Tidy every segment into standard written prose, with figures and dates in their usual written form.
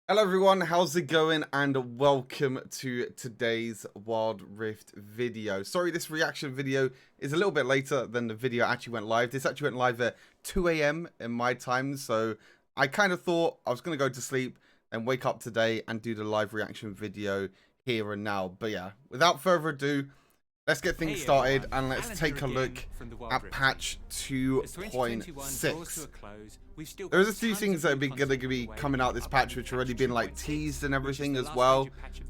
Hello everyone, how's it going, and welcome to today's Wild Rift video. Sorry, this reaction video is a little bit later than the video actually went live. This actually went live at 2 a.m. in my time, so I kind of thought I was going to go to sleep and wake up today and do the live reaction video here and now. But yeah, without further ado, let's get things started and let's take a look at patch 2.6. There's a few things that are going to be coming out this patch which have already been like teased and everything as well,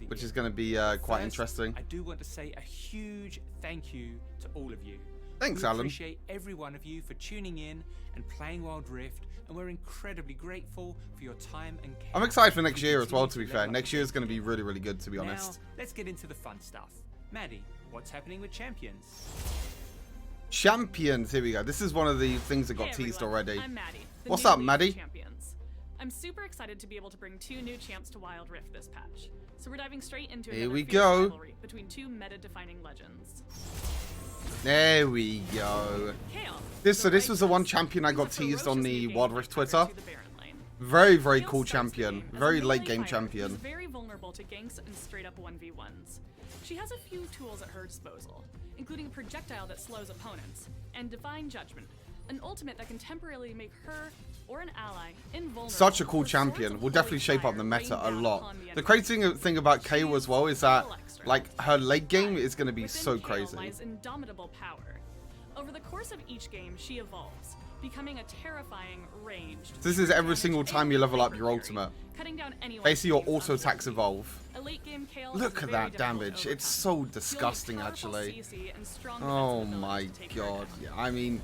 which is going to be quite interesting. I do want to say a huge thank you to all of you. Thanks, we Alan. appreciate every one of you for tuning in and playing Wild Rift, and we're incredibly grateful for your time and care. I'm excited for next year as well, to be fair. Next year is going to be really, really good, to be honest. Now, let's get into the fun stuff. Maddie, what's happening with Champions? Champions, here we go. This is one of the things that got teased already. I'm Maddie. What's up, Maddie? Champions. I'm super excited to be able to bring two new champs to Wild Rift this patch. So we're diving straight into Here we fierce go. rivalry between two meta-defining legends. There we go. Kale, So this was the one champion I got teased on the Wild Rift Twitter. Very, very cool champion. Very late game champion. She's very vulnerable to ganks and straight up 1v1s. She has a few tools at her disposal, including a projectile that slows opponents, and Divine Judgment, an ultimate that can temporarily make her or an ally invulnerable. Such a cool champion. Will definitely shape up the meta a lot. The crazy thing about Kayle as well is that, like, her late game is going to be so crazy. Lies indomitable power. Over the course of each game, she evolves, becoming a terrifying ranged. This is every single time you level up your ultimate. Basically, your auto attacks evolve. Look at that damage. It's so disgusting, actually. Oh my god. Yeah, I mean,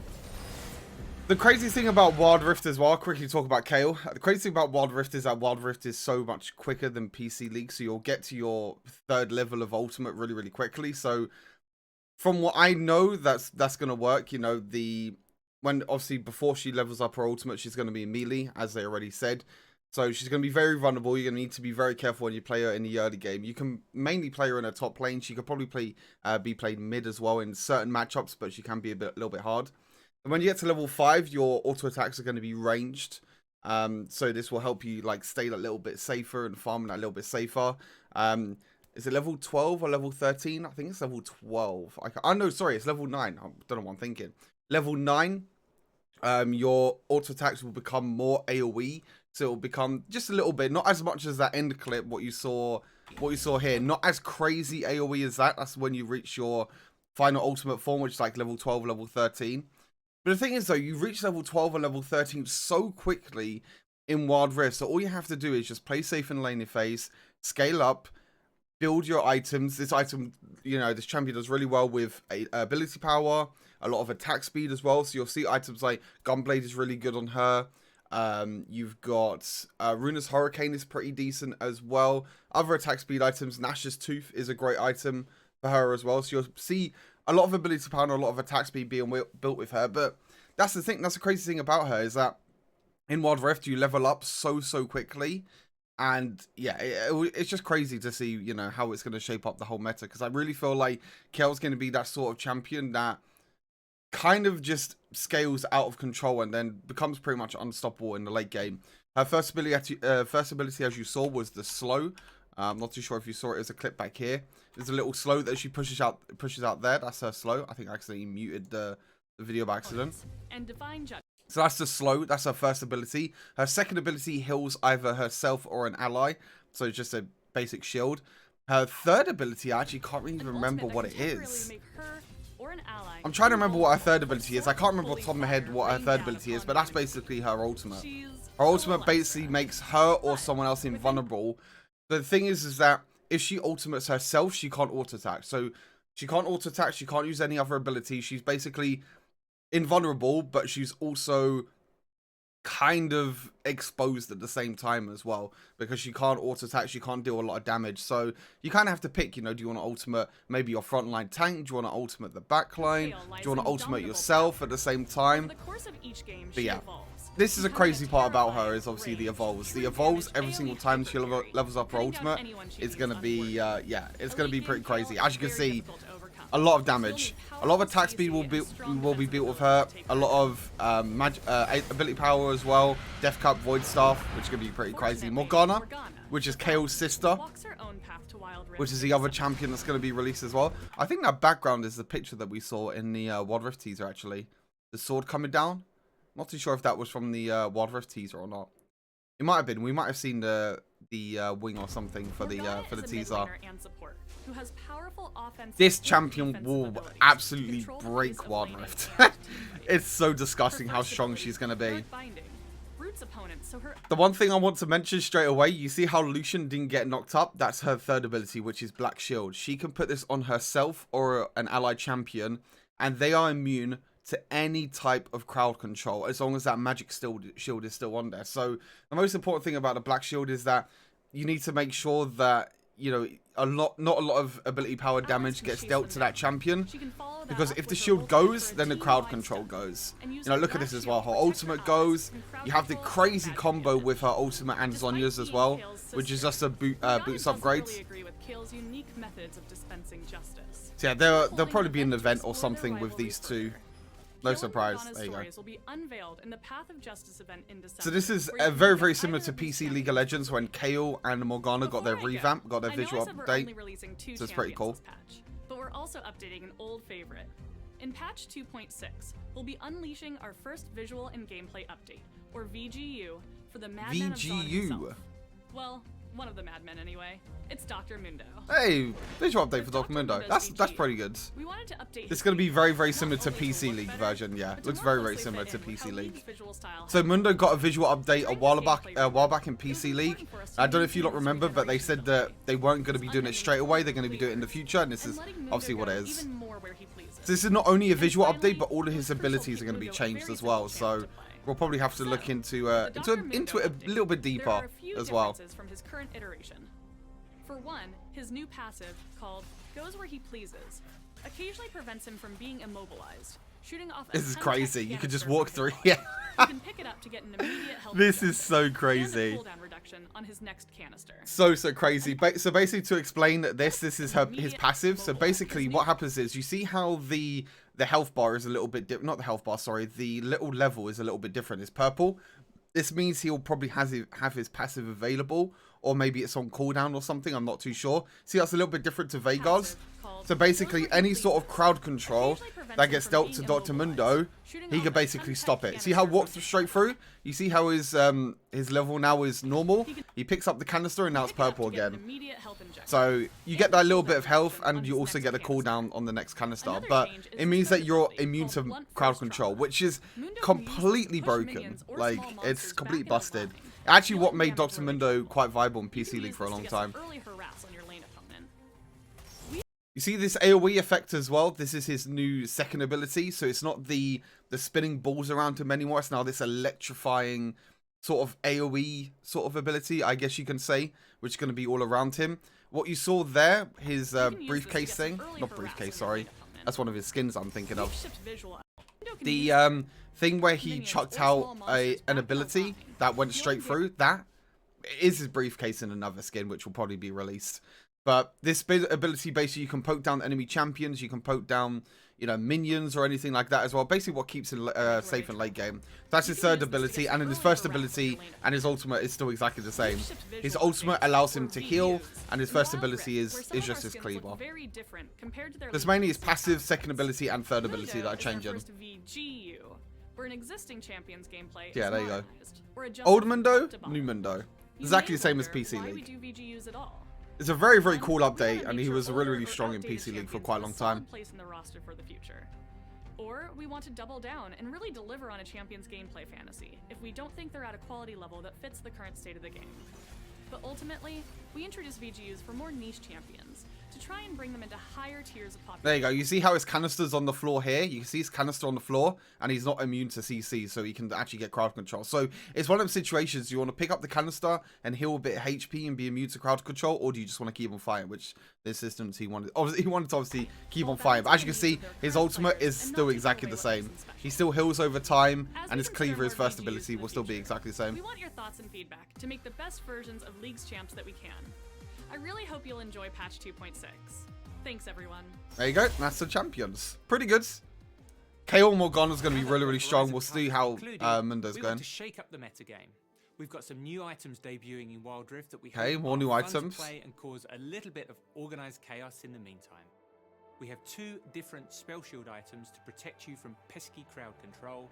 the crazy thing about Wild Rift as well, I'll quickly talk about Kayle. The crazy thing about Wild Rift is that Wild Rift is so much quicker than PC League, so you'll get to your third level of ultimate really, really quickly. So from what I know, that's going to work. You know, when obviously before she levels up her ultimate, she's going to be melee, as they already said. So she's going to be very vulnerable. You're going to need to be very careful when you play her in the early game. You can mainly play her in a top lane. She could probably be played mid as well in certain matchups, but she can be a little bit hard. And when you get to level 5, your auto attacks are going to be ranged. So this will help you like stay a little bit safer and farm that a little bit safer. Is it level 12 or level 13? I think it's level 12. Oh no, sorry, it's level 9. I don't know what I'm thinking. Level 9, your auto attacks will become more AoE. So it will become just a little bit, not as much as that end clip, what you saw here. Not as crazy AoE as that. That's when you reach your final ultimate form, which is like level 12, level 13. But the thing is, though, you reach level 12 or level 13 so quickly in Wild Rift. So all you have to do is just play safe in lane phase, scale up, build your items. This item, you know, this champion does really well with ability power, a lot of attack speed as well. So you'll see items like Gunblade is really good on her. You've got Runa's Hurricane is pretty decent as well. Other attack speed items, Nash's Tooth is a great item for her as well. So you'll see a lot of ability power and a lot of attack speed being built with her. But that's the thing, that's the crazy thing about her, is that in Wild Rift you level up so quickly. And yeah, it's just crazy to see, you know, how it's going to shape up the whole meta. Because I really feel like Kayle's going to be that sort of champion that kind of just scales out of control and then becomes pretty much unstoppable in the late game. Her first ability, as you saw, was the slow. I'm not too sure if you saw it. There's a clip back here. There's a little slow that she pushes out there. That's her slow. I think I accidentally muted the video by accident. And Divine Judgment. So that's the slow. That's her first ability. Her second ability heals either herself or an ally. So it's just a basic shield. Her third ability, I actually can't really remember what it is. I'm trying to remember what her third ability is. I can't remember off the top of my head what her third ability is, but that's basically her ultimate. Her ultimate basically makes her or someone else invulnerable. The thing is that if she ultimates herself, she can't auto-attack. So she can't auto-attack, she can't use any other ability. She's basically invulnerable, but she's also kind of exposed at the same time as well, because she can't auto-attack, she can't deal a lot of damage. So you kind of have to pick, you know, do you want to ultimate maybe your frontline tank? Do you want to ultimate the backline? Do you want to ultimate yourself at the same time? But yeah, this is a crazy part about her, is obviously the evolves. The evolves every single time she levels up her ultimate. It's going to be, yeah, it's going to be pretty crazy. As you can see, a lot of damage. A lot of attack speed will be built with her. A lot of ability power as well. Death Cup, Void Staff, which is going to be pretty crazy. Morgana, which is Kael's sister, which is the other champion that's going to be released as well. I think that background is the picture that we saw in the Wild Rift teaser, actually. The sword coming down. Not too sure if that was from the Wild Rift teaser or not. It might have been. We might have seen the wing or something for the teaser. This champion will absolutely break Wild Rift. It's so disgusting how strong she's going to be. The one thing I want to mention straight away, you see how Lucian didn't get knocked up? That's her third ability, which is Black Shield. She can put this on herself or an allied champion, and they are immune to any type of crowd control as long as that magic shield is still on there. So the most important thing about the Black Shield is that you need to make sure that, you know, not a lot of ability power damage gets dealt to that champion, because if the shield goes, then the crowd control goes. You know, look at this as well. Her ultimate goes. You have the crazy combo with her ultimate and Zonya's as well, which is just a boots upgrade. So yeah, there'll probably be an event or something with these two. No surprise. There you go. So this is very, very similar to PC League of Legends when Kael and Morgana got their revamp, got their visual update. So it's pretty cool. But we're also updating an old favorite. In patch 2.6, we'll be unleashing our first visual and gameplay update, or VGU, for the Madman of Zod himself. Well, one of the madmen anyway. It's Dr. Mundo. Hey, visual update for Dr. Mundo. That's pretty good. We wanted to update. This is going to be very, very similar to PC League version. Yeah, looks very, very similar to PC League. So Mundo got a visual update a while back in PC League. I don't know if you lot remember, but they said that they weren't going to be doing it straight away. They're going to be doing it in the future, and this is obviously what it is. So this is not only a visual update, but all of his abilities are going to be changed as well. So we'll probably have to look into it a little bit deeper as well. From his current iteration. For one, his new passive, called Goes Where He Pleases, occasionally prevents him from being immobilized, shooting off. This is crazy. You could just walk through. Yeah. You can pick it up to get an immediate health. This is so crazy. And a cooldown reduction on his next canister. So crazy. So basically, to explain this is his passive. So basically, what happens is you see how the health bar is a little bit different. Not the health bar, sorry. The little level is a little bit different. It's purple. This means he'll probably have his passive available, or maybe it's on cooldown or something. I'm not too sure. See, that's a little bit different to Veigar's. So basically, any sort of crowd control that gets dealt to Dr. Mundo, he can basically stop it. See how it walks straight through? You see how his level now is normal? He picks up the canister and now it's purple again. So you get that little bit of health, and you also get a cooldown on the next canister. But it means that you're immune to crowd control, which is completely broken. Like, it's completely busted. Actually, what made Dr. Mundo quite viable in PC League for a long time. You see this AoE effect as well? This is his new second ability. So it's not the spinning balls around him anymore. It's now this electrifying sort of AoE sort of ability, I guess you can say, which is going to be all around him. What you saw there, his briefcase thing. Not briefcase, sorry. That's one of his skins I'm thinking of. The thing where he chucked out an ability that went straight through, that is his briefcase in another skin, which will probably be released. But this ability, basically, you can poke down enemy champions, you can poke down, you know, minions or anything like that as well. Basically, what keeps him safe in late game. That's his third ability, and then his first ability and his ultimate is still exactly the same. His ultimate allows him to heal, and his first ability is just his cleaver. There's mainly his passive, second ability, and third ability that are changing. Yeah, there you go. Old Mundo, new Mundo. Exactly the same as PC League. It's a very, very cool update, and he was really, really strong in PC League for quite a long time. Or we want to double down and really deliver on a champion's gameplay fantasy if we don't think they're at a quality level that fits the current state of the game. But ultimately, we introduce VGUs for more niche champions to try and bring them into higher tiers of popularity. There you go. You see how his canister's on the floor here? You can see his canister on the floor, and he's not immune to CC, so he can actually get crowd control. So it's one of those situations, you want to pick up the canister and heal a bit of HP and be immune to crowd control, or do you just want to keep on fighting, which this systems he wanted. Obviously, he wanted to obviously keep on fighting, but as you can see, his ultimate is still exactly the same. He still heals over time, and his cleaver, his first ability, will still be exactly the same. We want your thoughts and feedback to make the best versions of League's champs that we can. I really hope you'll enjoy patch 2.6. Thanks, everyone. There you go. That's the champions. Pretty good. KO Morgana's going to be really, really strong. We'll see how Mundo's we going. want to shake up the metagame. We've got some new items debuting in Wild Rift that we Okay, hope more are new fun items. to play and cause a little bit of organized chaos in the meantime. We have 2 different spell shield items to protect you from pesky crowd control.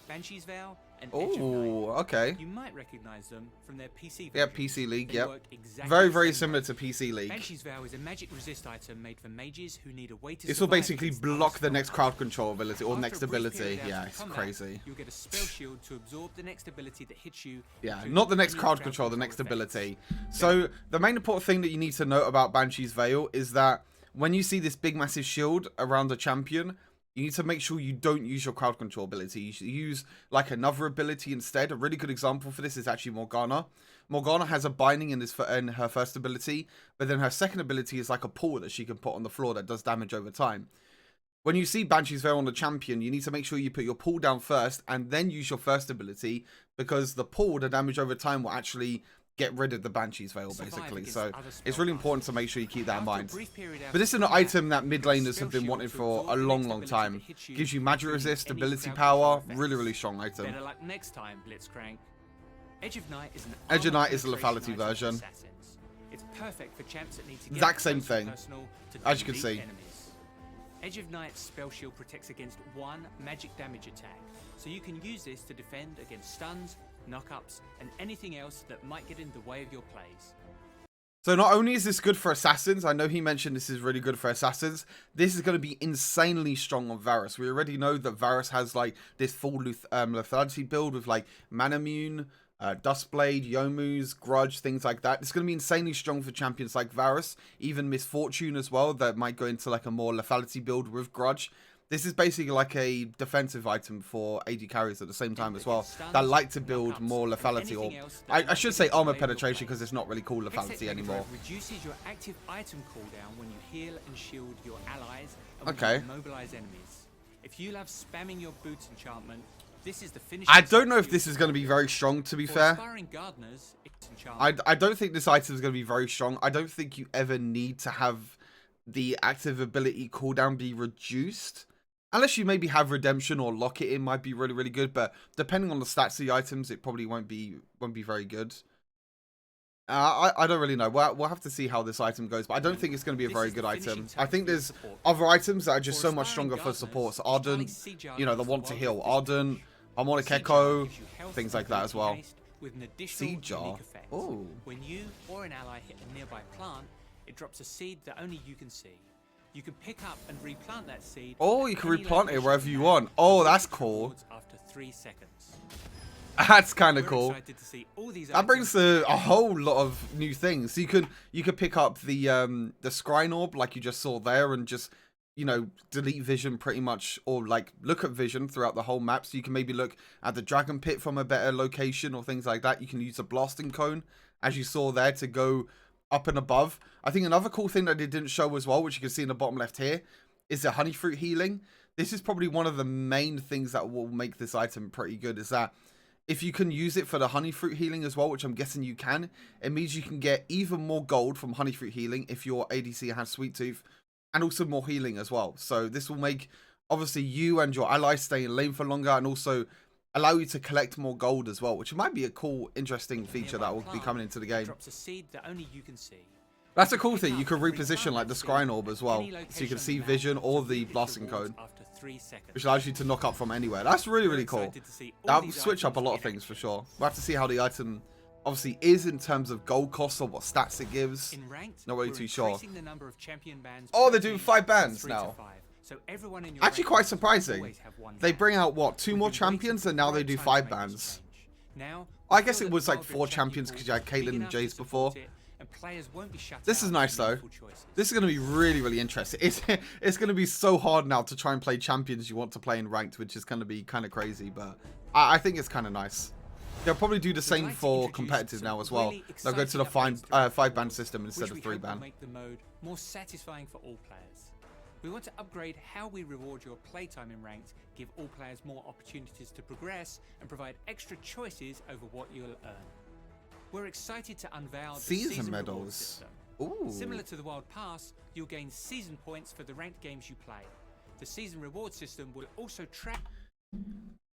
Banshee's Vow and Edge of Oh, Night. okay. You might recognize them from their PC Yeah, versions. PC League, They yep. work exactly Very, the very same similar way. to PC League. Banshee's Vow is a magic resist item made for mages who need a way to This will survive basically against block the other next spells. crowd control ability or After next a brief ability. period out Yeah, of it's combat, crazy. You'll get a spell shield to absorb the next ability that hits you. Yeah, including not the next any crowd control, the next effects. ability. So the main important thing that you need to note about Banshee's Veil is that when you see this big massive shield around a champion, you need to make sure you don't use your crowd control ability. You should use like another ability instead. A really good example for this is actually Morgana. Morgana has a binding in her first ability, but then her second ability is like a pull that she can put on the floor that does damage over time. When you see Banshee's Veil on the champion, you need to make sure you put your pull down first and then use your first ability, because the pull, the damage over time, will actually get rid of the Banshee's Veil, basically. So it's really important to make sure you keep that in mind. But this is an item that mid laners have been wanting for a long, long time. Gives you magic resist, ability power, really, really strong item. Better luck next time, Blitzcrank. Edge of Night is an Edge of armor Night is the penetration lethality item for version. assassins. It's perfect for champs that need to get Exact same close and thing, personal to as you can defeat see. enemies. Edge of Night's spell shield protects against 1 magic damage attack, so you can use this to defend against stuns, knockups, and anything else that might get in the way of your plays. So not only is this good for assassins, I know he mentioned this is really good for assassins, this is going to be insanely strong on Varus. We already know that Varus has like this full lethality build with like Manamune, Dustblade, Yomu's, Grudge, things like that. It's going to be insanely strong for champions like Varus, even Misfortune as well, that might go into like a more lethality build with Grudge. This is basically like a defensive item for AD carries at the same time as well, that like to build more lethality, or I should say armor penetration, because it's not really called lethality anymore. Reduces your active item cooldown when you heal and shield your allies and Okay. when you mobilize enemies. If you love spamming your boots enchantment, this is the finish. I don't know if this is going to be very strong, to be fair. Aspiring gardeners, it's enchantment. I don't think this item is going to be very strong. I don't think you ever need to have the active ability cooldown be reduced. Unless you maybe have Redemption or Lock It In might be really, really good. But depending on the stats of the items, it probably won't be very good. I don't really know. We'll have to see how this item goes. But I don't think it's going to be a very good item. I think there's other items that are just so much stronger for supports. Arden, you know, the want to heal. Arden, Harmonic Echo, things like that as well. Seed Jar. Oh. When you or an ally hit a nearby plant, it drops a seed that only you can see. You can pick up and replant that seed. Oh, you can replant it wherever you want. Oh, that's cool. After 3 seconds. That's kind of cool. Excited to see all these That brings a whole lot of new things. So you could pick up the Scrying Orb like you just saw there, and just, you know, delete vision pretty much, or like look at vision throughout the whole map. So you can maybe look at the Dragon Pit from a better location or things like that. You can use a Blasting Cone, as you saw there, to go up and above. I think another cool thing that it didn't show as well, which you can see in the bottom left here, is the Honey Fruit healing. This is probably one of the main things that will make this item pretty good, is that if you can use it for the Honey Fruit healing as well, which I'm guessing you can, it means you can get even more gold from Honey Fruit healing if your ADC has Sweet Tooth, and also more healing as well. So this will make, obviously, you and your allies stay in lane for longer, and also allow you to collect more gold as well, which might be a cool, interesting feature that will be coming into the game. Drops a seed that only you can see. That's a cool thing. You can reposition like the Scrying Orb as well, so you can see vision or the Blasting Cone, which allows you to knock up from anywhere. That's really, really cool. That'll switch up a lot of things for sure. We'll have to see how the item obviously is in terms of gold cost or what stats it gives. Not really too sure. Oh, they're doing 5 bans now. Actually quite surprising. They bring out, what, 2 more champions, and now they do 5 bans. I guess it was like 4 champions because you had Caitlyn and Jace before. This is nice though. This is going to be really, really interesting. It's going to be so hard now to try and play champions you want to play in ranked, which is going to be kind of crazy, but I think it's kind of nice. They'll probably do the same for competitive now as well. They'll go to the 5-ban system instead of 3-ban. Make the mode more satisfying for all players. We want to upgrade how we reward your playtime in ranked, give all players more opportunities to progress, and provide extra choices over what you'll earn. We're excited to unveil the Season reward medals. system. Ooh. Similar to the Wild Pass, you'll gain season points for the ranked games you play. The season reward system will also track...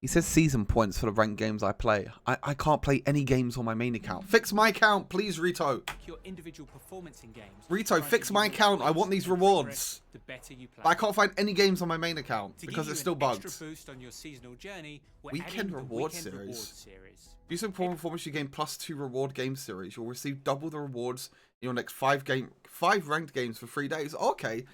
He says season points for the ranked games I play. I can't play any games on my main account. Fix my account, please, Rito. Your individual performance in games. Rito, fix my account. I want these rewards. The better you play. I can't find any games on my main account because it's still bugged. Extra boost on your seasonal journey, Weekend reward series. Use some performance, you gain +2 reward game series. You'll receive double the rewards in your next 5 ranked games for 3 days. Okay,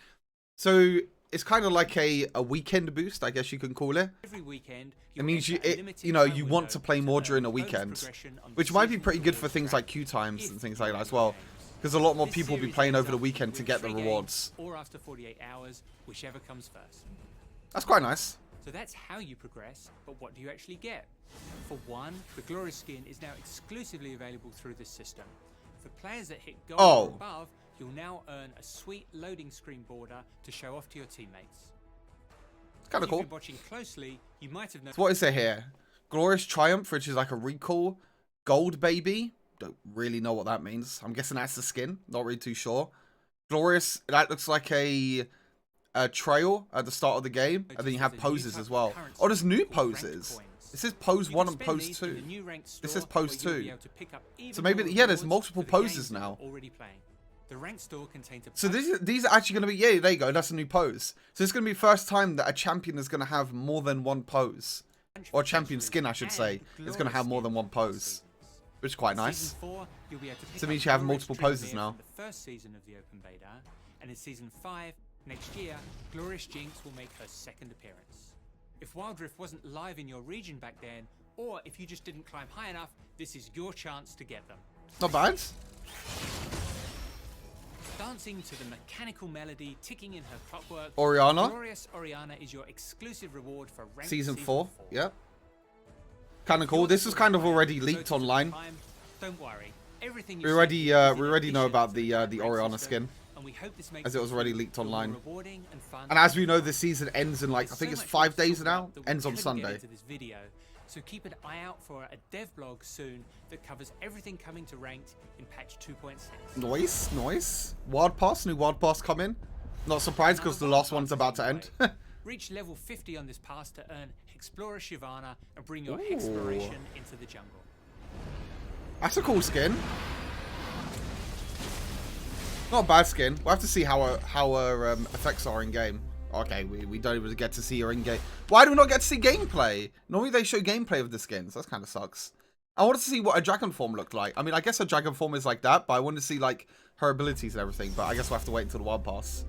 so it's kind of like a weekend boost, I guess you can call it. Every weekend, it means you want to play more during a weekend, which might be pretty good for things like queue times and things like that as well, because a lot more people will be playing over the weekend to get the rewards. Or after 48 hours, whichever comes first. That's quite nice. So that's how you progress, but what do you actually get? For one, the Glorious skin is now exclusively available through this system. For players that hit gold or above, you'll now earn a sweet loading screen border to show off to your teammates. It's kind of cool. If you've been watching closely, you might have noticed. So what is it here? Glorious Triumph, which is like a recall. Gold Baby. Don't really know what that means. I'm guessing that's the skin. Not really too sure. Glorious, that looks like a trail at the start of the game. And then you have poses as well. Oh, there's new poses. This is pose 1 and pose 2. This is pose 2. So maybe, yeah, there's multiple poses now. The rank store contains a so these are actually going to be, yeah, there you go, that's a new pose. So it's going to be the first time that a champion is going to have more than one pose. Or a champion skin, I should say, is going to have more than one pose. Which is quite nice. So it means you have multiple poses now. The first season of the open beta, and in season 5, next year, Glorious Jinx will make her second appearance. If Wild Rift wasn't live in your region back then, or if you just didn't climb high enough, this is your chance to get them. Not bad. Dancing to the mechanical melody ticking in her clockwork, Oriana. Glorious Oriana is your exclusive reward for ranked Season 4. Yep. Kind of cool. This was kind of already leaked online. Don't worry. Everything we already know about the Oriana skin, as it was already leaked online. And as we know, this season ends in like, I think it's 5 days now. Ends on Sunday. So keep an eye out for a dev blog soon that covers everything coming to ranked in patch 2.6. Nice, nice. Wild Pass, new Wild Pass come in. Not surprised because the last one's about to end. Reach level 50 on this pass to earn Explorer Shyvana and bring your exploration into the jungle. That's a cool skin. Not a bad skin. We'll have to see how her effects are in game. Okay, we don't even get to see her in game. Why do we not get to see gameplay? Normally they show gameplay of the skins. That kind of sucks. I wanted to see what a dragon form looked like. I mean, I guess her dragon form is like that, but I wanted to see like her abilities and everything. But I guess we'll have to wait until the Wild Pass.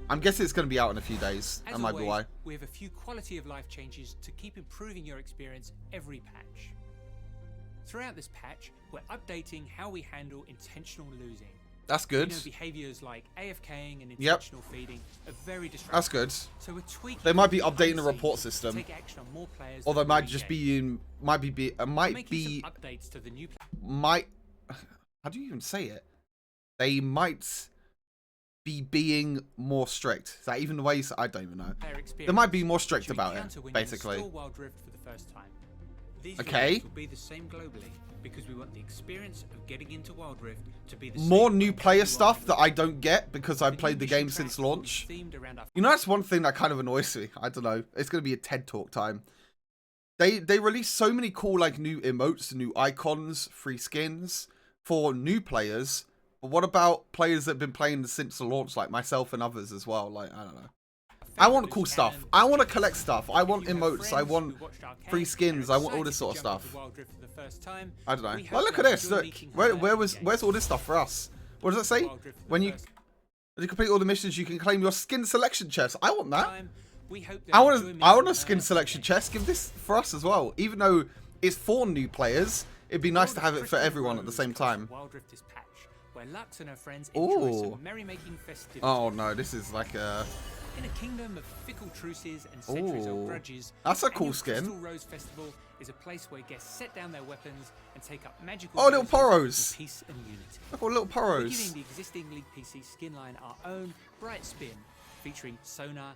I'm guessing it's going to be out in a few days. That might be why. We have a few quality of life changes to keep improving your experience every patch. Throughout this patch, we're updating how we handle intentional losing. That's good. Behaviors like AFKing and intentional feeding are very distracting. That's good. So we're tweaking. They might be updating the report system, take action on more players, or they might just be How do you even say it? They might be being more strict. Is that even the way? I don't even know. They might be more strict about it, basically. Okay. Will be the same globally because we want the experience of getting into Wild Rift to be the more new player stuff that I don't get because I played the game since launch. You know, that's one thing that kind of annoys me. I don't know. It's going to be a TED Talk time. They released so many cool like new emotes, new icons, free skins for new players. But what about players that have been playing since the launch, like myself and others as well? Like, I don't know. I want cool stuff. I want to collect stuff. I want emotes. I want free skins. I want all this sort of stuff. I don't know. Well, look at this. Look, where's all this stuff for us? What does it say? When you complete all the missions, you can claim your skin selection chest. I want that. I want a skin selection chest. Give this for us as well. Even though it's for new players, it'd be nice to have it for everyone at the same time. Ooh. Oh no, this is like a... In a kingdom of fickle truces and centuries of grudges, that's a cool skin. Crystal Rose Festival is a place where guests set down their weapons and take up magical little Poros. Peace and unity. Look at little Poros. We're giving the existing League PC skin line our own bright spin, featuring Sonar,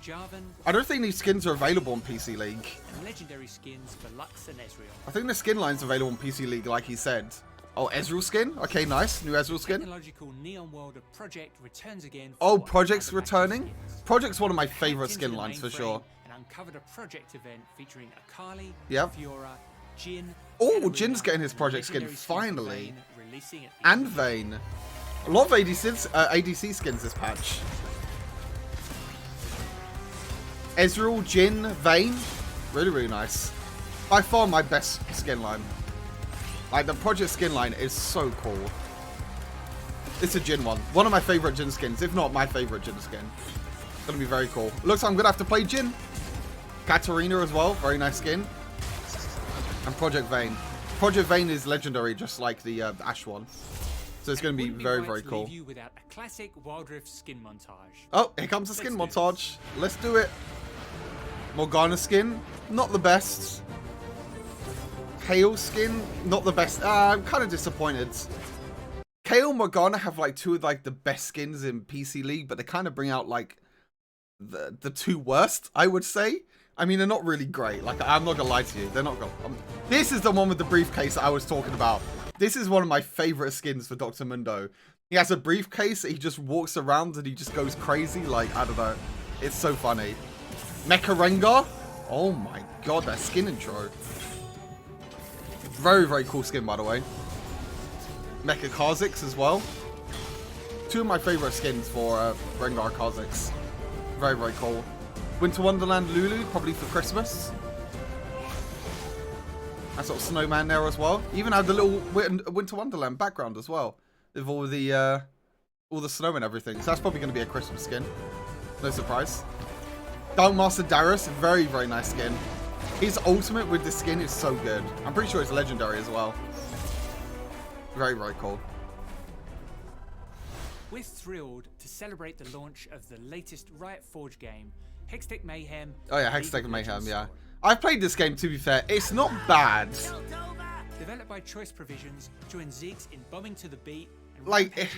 Jarvan. I don't think these skins are available on PC League. And legendary skins for Lux and Ezreal. I think the skin line's available on PC League, like he said. Oh, Ezreal skin? Okay, nice. New Ezreal skin. Technological neon world of Project returns again. Oh, Project's returning? Project's one of my favorite skin lines for sure. And uncovered a Project event featuring Akali, yep. Fiora, Jhin. Oh, Jin's getting his Project skin finally. And Vayne. A lot of ADC skins this patch. Ezreal, Jhin, Vayne. Really, really nice. By far my best skin line. Like, the Project skin line is so cool. It's a Jhin one. One of my favorite Jhin skins, if not my favorite Jhin skin. It's gonna be very cool. Looks like I'm gonna have to play Jhin. Katarina as well, very nice skin. And Project Vayne. Project Vayne is legendary, just like the Ashe one. So it's gonna be very, very cool. Without a classic Wild Rift skin montage. Oh, here comes the skin montage. Let's do it. Morgana skin, not the best. Kayle skin, not the best. I'm kind of disappointed. Kayle and Morgana have like two of like the best skins in PC League, but they kind of bring out like the two worst, I would say. I mean, they're not really great. Like, I'm not gonna lie to you, they're not gonna. This is the one with the briefcase that I was talking about. This is one of my favorite skins for Dr. Mundo. He has a briefcase, he just walks around and he just goes crazy. Like, I don't know, it's so funny. Mecha Rengar. Oh my god, that skin intro. Very, very cool skin, by the way. Mecha Kha'Zix as well. Two of my favorite skins for Rengar Kha'Zix. Very, very cool. Winter Wonderland Lulu, probably for Christmas. That sort of snowman there as well. Even had the little Winter Wonderland background as well. With all the snow and everything. So that's probably going to be a Christmas skin. No surprise. Darkmaster Darius, very, very nice skin. His ultimate with the skin is so good. I'm pretty sure it's legendary as well. Very, very cool. We're thrilled to celebrate the launch of the latest Riot Forge game, Hextech Mayhem. Oh yeah, Hextech Mayhem, yeah. I've played this game, to be fair. It's not bad. Developed by Choice Provisions, join Ziggs in bombing to the beat. Like,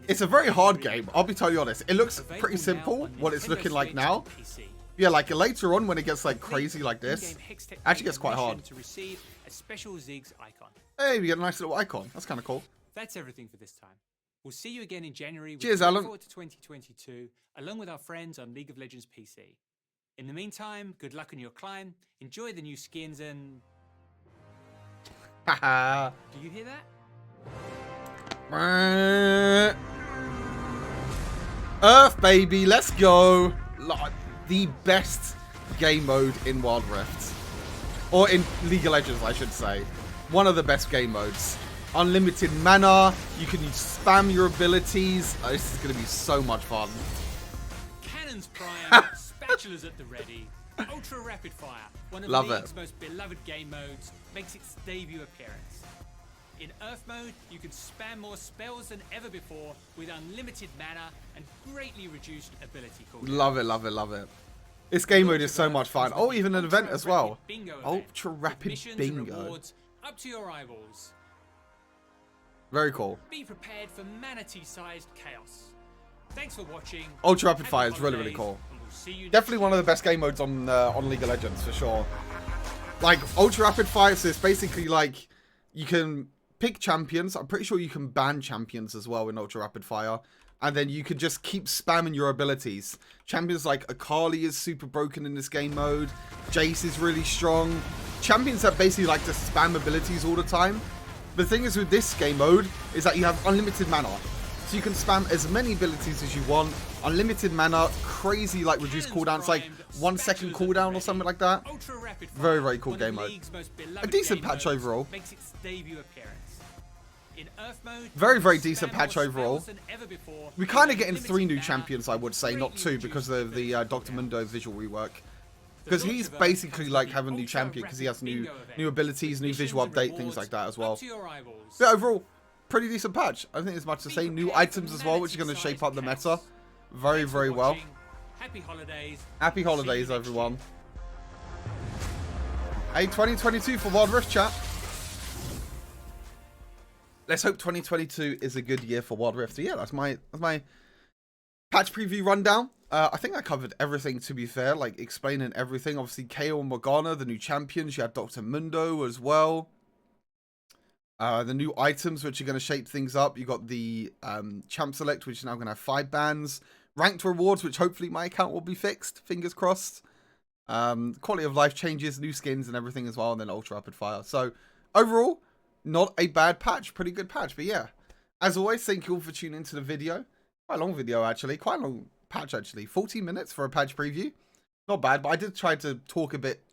it's a very hard game, I'll be totally honest. It looks pretty simple, what it's looking like now. Yeah, like later on when it gets like crazy like this, actually gets quite hard. To receive a special Ziggs icon. Hey, we get a nice little icon. That's kind of cool. That's everything for this time. We'll see you again in January. Cheers, Alan. Forward to 2022, along with our friends on League of Legends PC. In the meantime, good luck on your climb. Enjoy the new skins and. Haha. Do you hear that? Earth, baby, let's go. The best game mode in Wild Rift. Or in League of Legends, I should say. One of the best game modes. Unlimited mana. You can spam your abilities. Oh, this is going to be so much fun. Cannons prime, spatulas at the ready. Ultra Rapid Fire, one of the League's most beloved game modes, makes its debut appearance. In Earth mode, you can spam more spells than ever before with unlimited mana and greatly reduced ability cooldown. Love it, love it, love it. This game mode is so much fun. Oh, even an event as well. Ultra Rapid Bingo. Up to your eyeballs. Very cool. Be prepared for manatee-sized chaos. Thanks for watching. Ultra Rapid Fire is really, really cool. Definitely one of the best game modes on League of Legends for sure. Like Ultra Rapid Fire, so it's basically like you can pick champions. I'm pretty sure you can ban champions as well in Ultra Rapid Fire. And then you can just keep spamming your abilities. Champions like Akali is super broken in this game mode. Jace is really strong. Champions that basically like to spam abilities all the time. The thing is with this game mode is that you have unlimited mana. So you can spam as many abilities as you want. Unlimited mana, crazy like reduced cooldown. It's like 1 second cooldown or something like that. Very, very cool game mode. A decent patch overall. Very, very decent patch overall. We're kind of getting 3 new champions, I would say, not 2 because of the Dr. Mundo visual rework. Because he's basically like having a new champion because he has new abilities, new visual update, things like that as well. But overall, pretty decent patch. I think there's much to say. New items as well, which are going to shape up the meta very, very well. Happy holidays. Happy holidays, everyone. Hey, 2022 for Wild Rift chat. Let's hope 2022 is a good year for Wild Rift. So yeah, that's my patch preview rundown. I think I covered everything, to be fair, like explaining everything. Obviously, Kayle and Morgana, the new champions. You had Dr. Mundo as well. The new items, which are going to shape things up. You got the champ select, which is now going to have 5 bands. Ranked rewards, which hopefully my account will be fixed. Fingers crossed. Quality of life changes, new skins and everything as well, and then ultra rapid fire. So overall, not a bad patch. Pretty good patch. But yeah, as always, thank you all for tuning into the video. Quite a long video, actually. Quite a long patch, actually. 14 minutes for a patch preview. Not bad, but I did try to talk a bit,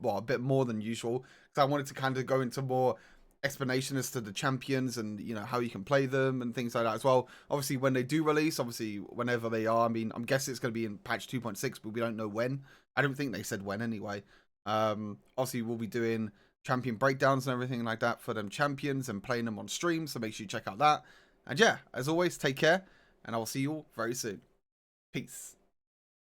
well, a bit more than usual, because I wanted to kind of go into more explanation as to the champions and, you know, how you can play them and things like that as well. Obviously, when they do release, obviously, whenever they are, I mean, I'm guessing it's going to be in patch 2.6, but we don't know when. I don't think they said when anyway. Obviously, we'll be doing champion breakdowns and everything like that for them champions and playing them on stream, so make sure you check out that. And yeah, as always, take care, and I will see you all very soon. Peace.